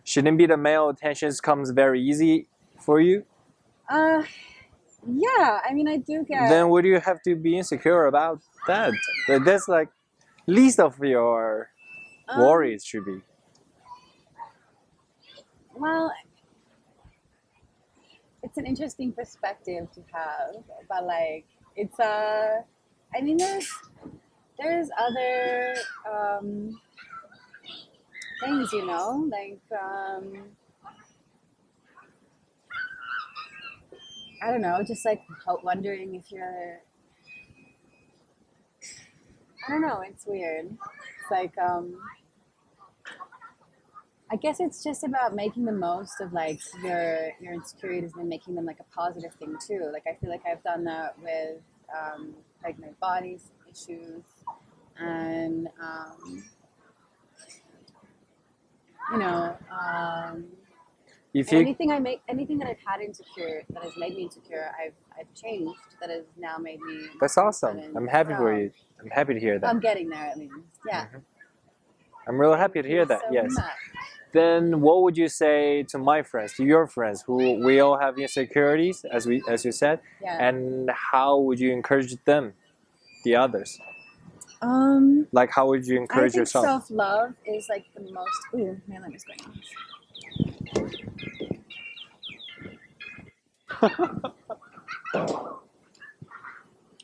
Shouldn't be the male attentions comes very easy for you? Yeah. I mean, I do get. Then would you have to be insecure about that? That's like least of your worries should be. Well, it's an interesting perspective to have, but like, it's I mean, there's other things, like I don't know, just like wondering if you're. I don't know. It's weird. It's like I guess it's just about making the most of like your insecurities and making them like a positive thing too. Like I feel like I've done that with like my body issues and you know If and you anything that I've had insecure that has made me insecure, I've changed, that has now made me. That's awesome. confident. I'm happy for So, you. I'm happy to hear that. I'm getting there at least. Yeah. I'm really happy to hear Thank that. you so Yes. much. Then what would you say to my friends, to your friends, who we all have insecurities, as you said, Yeah. and how would you encourage them, the others? Like how would you I encourage think yourself? self-love is like the most. Ooh, my lamp is going on.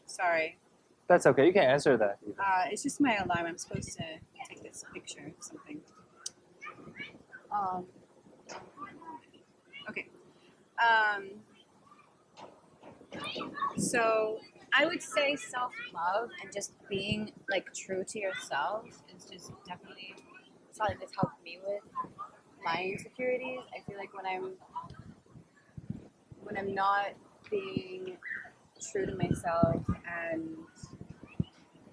Sorry. That's okay. You can answer that. It's just my alarm. I'm supposed to take this picture of something. Okay. So I would say self-love and just being like true to yourself is just definitely something that's helped me with my insecurities. I feel like when I'm not being true to myself and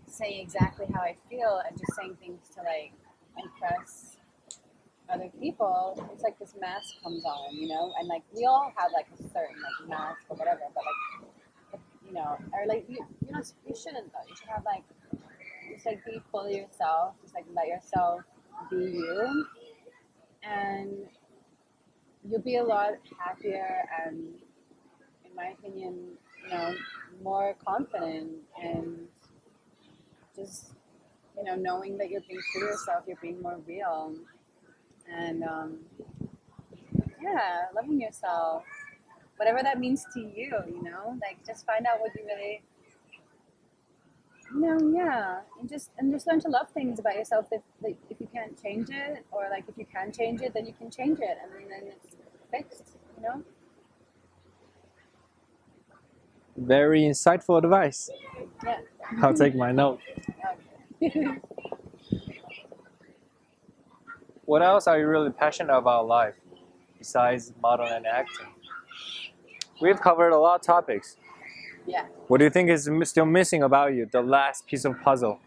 saying exactly how I feel and just saying things to like impress other people, it's like this mask comes on, and like we all have like a certain like mask or whatever, but like or like you shouldn't though. You should have like just like be fully yourself, just like let yourself be you, and you'll be a lot happier and, in my opinion, more confident and just you know, knowing that you're being true to yourself, you're being more real, and yeah, loving yourself, whatever that means to you. You know, like just find out what you really, you know, yeah, and just learn to love things about yourself that if you can't change it, or like if you can change it, then you can change it, and then it's fixed. You know. Very insightful advice. Yeah. I'll take my note. Okay. What else are you really passionate about in life besides modeling and acting? We've covered a lot of topics. Yeah. What do you think is still missing about you? The last piece of puzzle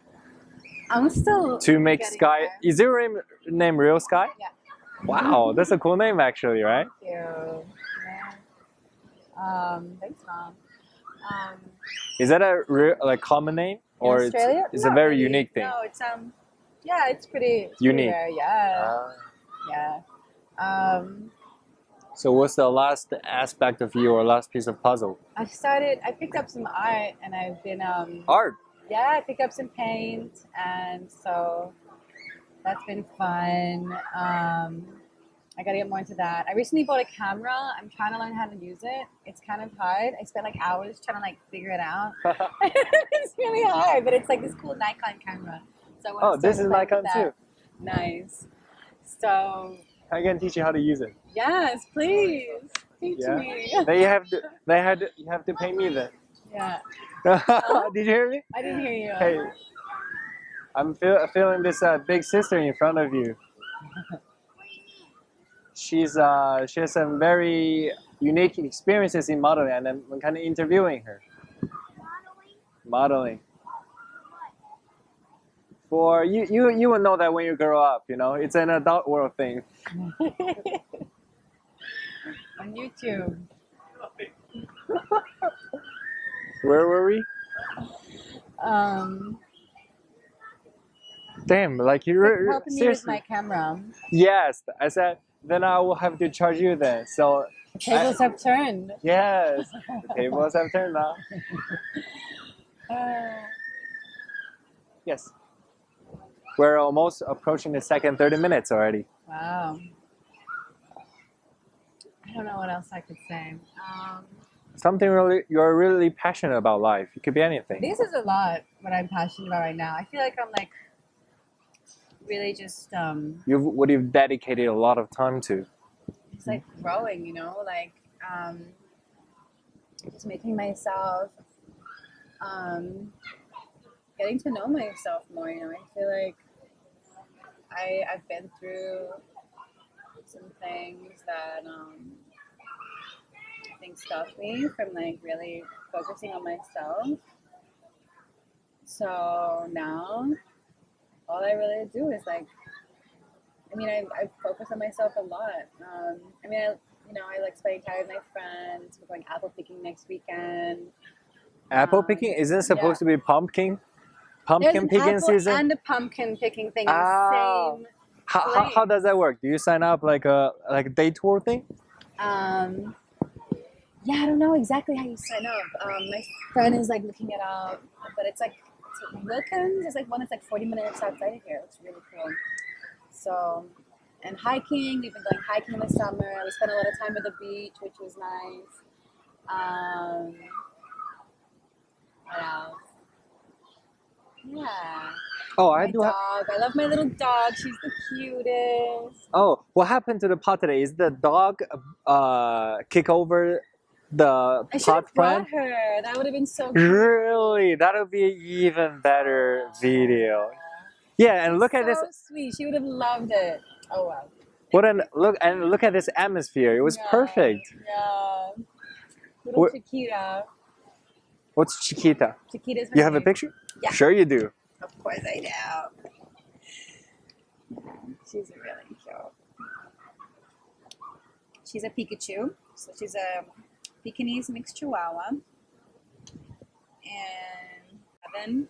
I'm still to make getting Skye. there. Is your name real Skye? Yeah. Wow, that's a cool name actually, right? Thank you. Thanks, Mom. Is that a like common name or In Australia? it's a Not very really. unique thing? No, it's yeah, it's pretty Unique. rare. Yeah, Ah. yeah. So what's the last aspect of you or last piece of puzzle? I picked up some art, and I've been Art. yeah, I picked up some paint, and so that's been fun. I gotta get more into that. I recently bought a camera. I'm trying to learn how to use it. It's kind of hard. I spent like hours trying to like figure it out. It's really hard, but it's like this cool Nikon camera. So I want Oh, to this is Nikon too. Nice. So I can teach you how to use it. yes, please teach Yeah. me. Then you have to pay me then. Yeah. Did you hear me? I didn't hear you. Hey, I'm feeling this big sister in front of you. She has some very unique experiences in modeling, and I'm kind of interviewing her. Modeling. For you will know that when you grow up. You know, it's an adult world thing. On YouTube. Where were we? Damn, like you're Helping me with seriously. my camera. Yes, I said. Then I will have to charge you then. So The tables have turned. yes, the tables have turned now. Yes. We're almost approaching the second 30 minutes already. Wow. I don't know what else I could say. Something really you're really passionate about life. It could be anything. This is a lot what I'm passionate about right now. I feel like I'm like really just You've dedicated a lot of time to. it's like growing, you know, like just making myself getting to know myself more, you know. I feel like I've been through some things that I think stopped me from like really focusing on myself. So now all I really do is like, I mean, I focus on myself a lot. I mean, I like spending time with my friends. We're going apple picking next weekend. Apple picking isn't supposed to be pumpkin There's an picking apple season. and a pumpkin picking thing in Ah. the same How does that work? Do you sign up like a day tour thing? Yeah, I don't know exactly how you sign up. My friend is like looking it up, but it's like Wilkins is like one that's like 40 minutes outside of here. It's really cool. So, and hiking, we've been going hiking in the summer. We spent a lot of time at the beach, which was nice. What else? Yeah. Oh, My dog. I love my little dog. She's the cutest. Oh, what happened to the pot today? Is the dog kick over the I should pot have plant? brought her. That would have been so good. Really? That would be an even better video. Yeah, and look at this. So sweet. She would have loved it. Oh wow. Look at this atmosphere. It was perfect. Yeah. Little What- Chiquita. What's Chiquita? Chiquita's her You have a name. picture? Yeah. Sure you do. Of course I do. She's really cute. She's a Pikachu. So she's a Pekingese mixed Chihuahua. And then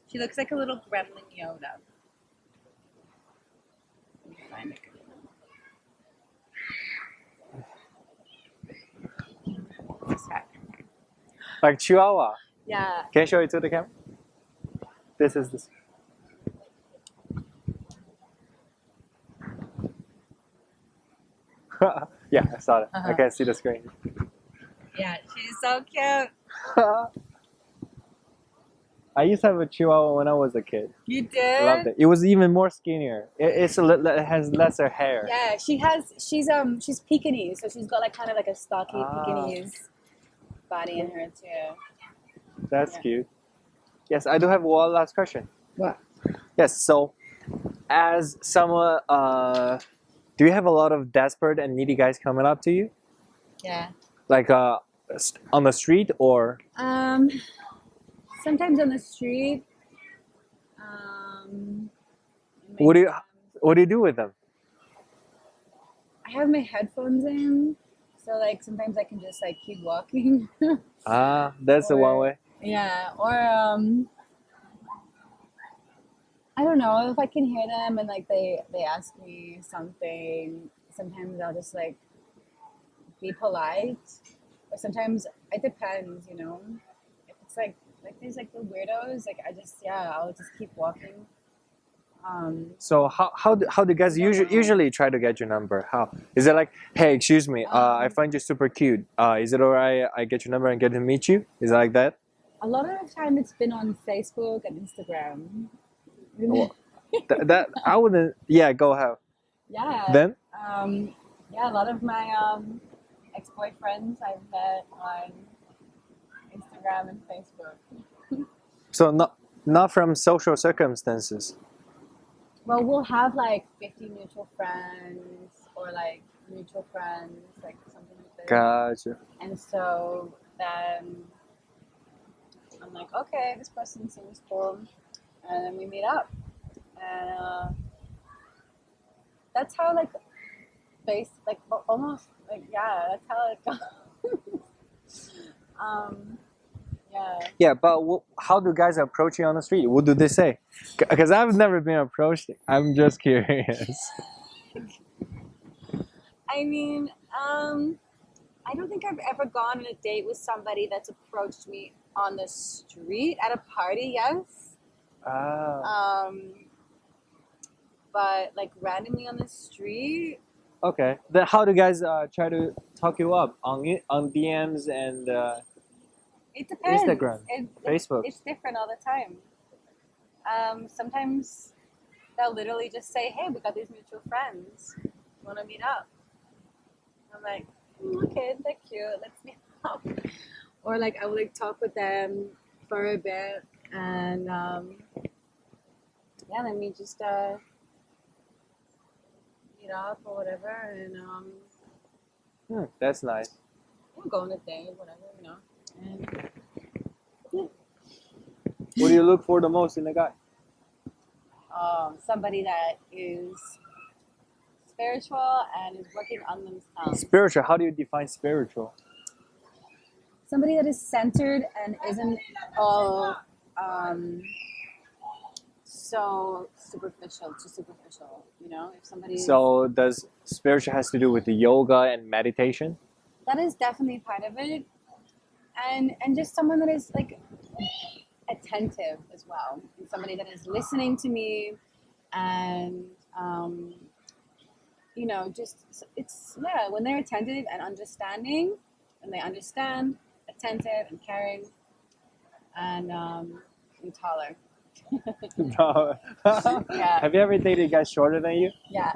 she looks like a little gremlin Yoda. Let me find it. Like Chihuahua. Yeah. Can you show it to the camera? This is this. Yeah, I saw it. I can see the screen. Yeah, she's so cute. I used to have a Chihuahua when I was a kid. You did? Loved it. It was even more skinnier. It has lesser hair. Yeah, she's Pekingese, so she's got like kind of like a stocky Pekingese body in her too. That's cute. Yes, I do have one last question. What? Yes, so as someone, do you have a lot of desperate and needy guys coming up to you? Yeah. Like on the street or? Sometimes on the street. What do you do with them? I have my headphones in, so like sometimes I can just like keep walking. That's the one Or- way. Yeah, or I don't know if I can hear them and like they ask me something. Sometimes I'll just like be polite, or sometimes it depends, you know. If it's like these like the weirdos, like I'll just keep walking. So how do guys usually try to get your number? How is it like, hey, excuse me, I find you super cute. Is it alright? I get your number and get to meet you? Is it like that? A lot of the time it's been on Facebook and Instagram. Well, that I wouldn't. Yeah, go ahead. Yeah. Then Yeah, a lot of my ex-boyfriends I've met on Instagram and Facebook. so not from social circumstances. Well, we'll have like 50 mutual friends or like mutual friends, like something like that. Gotcha. And so then I'm like, okay, this person seems cool. And then we meet up. And that's how like almost like, yeah, that's how it goes. Yeah. Yeah, but how do guys approach you on the street? What do they say? Because I've never been approached. I'm just curious. I mean, I don't think I've ever gone on a date with somebody that's approached me on the street at a party, yes. But like randomly on the street. Okay. Then how do guys try to talk you up on DMs and It depends. Instagram, Facebook? It's different all the time. Sometimes they'll literally just say, "Hey, we got these mutual friends. Want to meet up?" I'm like, "Okay, they're cute. Let's meet up." Or like I would like talk with them for a bit, and yeah, then we just meet up or whatever, and That's nice. we'll go on a date, whatever, you know. And What do you look for the most in a guy? somebody that is spiritual and is working on themselves. Spiritual. How do you define spiritual? Somebody that is centered and isn't all so superficial, you know? If somebody So does spiritual has to do with the yoga and meditation? that is definitely part of it. And just someone that is like attentive as well. And somebody that is listening to me and you know, just it's when they're attentive and understanding, and they understand, attentive and caring, and taller. No. Yeah. Have you ever dated guys shorter than you? Yeah.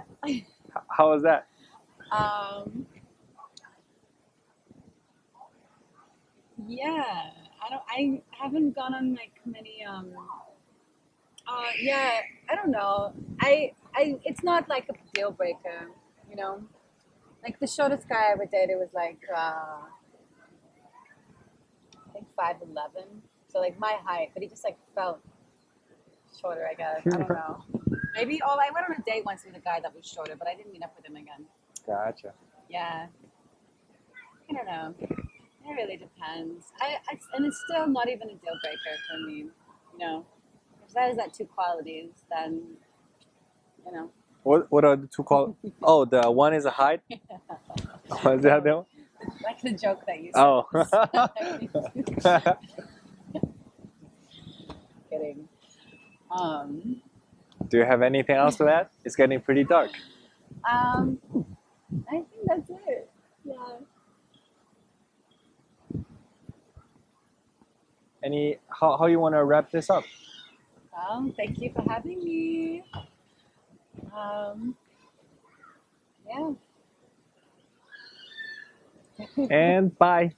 How was that? Yeah. I haven't gone on like many yeah, I don't know. I it's not like a deal breaker, you know. Like the shortest guy I ever dated was like I think 5'11", so like my height, but he just like felt shorter, I guess. I don't know. Maybe I went on a date once with a guy that was shorter, but I didn't meet up with him again. Gotcha. Yeah. I don't know. It really depends. And it's still not even a deal breaker for me, you know. If that is that two qualities, then you know. What are the two called? Oh, the one is a height. Was that the one? Like the joke that you Oh. said. Um, Do you have anything else to add? It's getting pretty dark. I think that's it. Yeah. How you want to wrap this up? Thank you for having me. Yeah. And bye.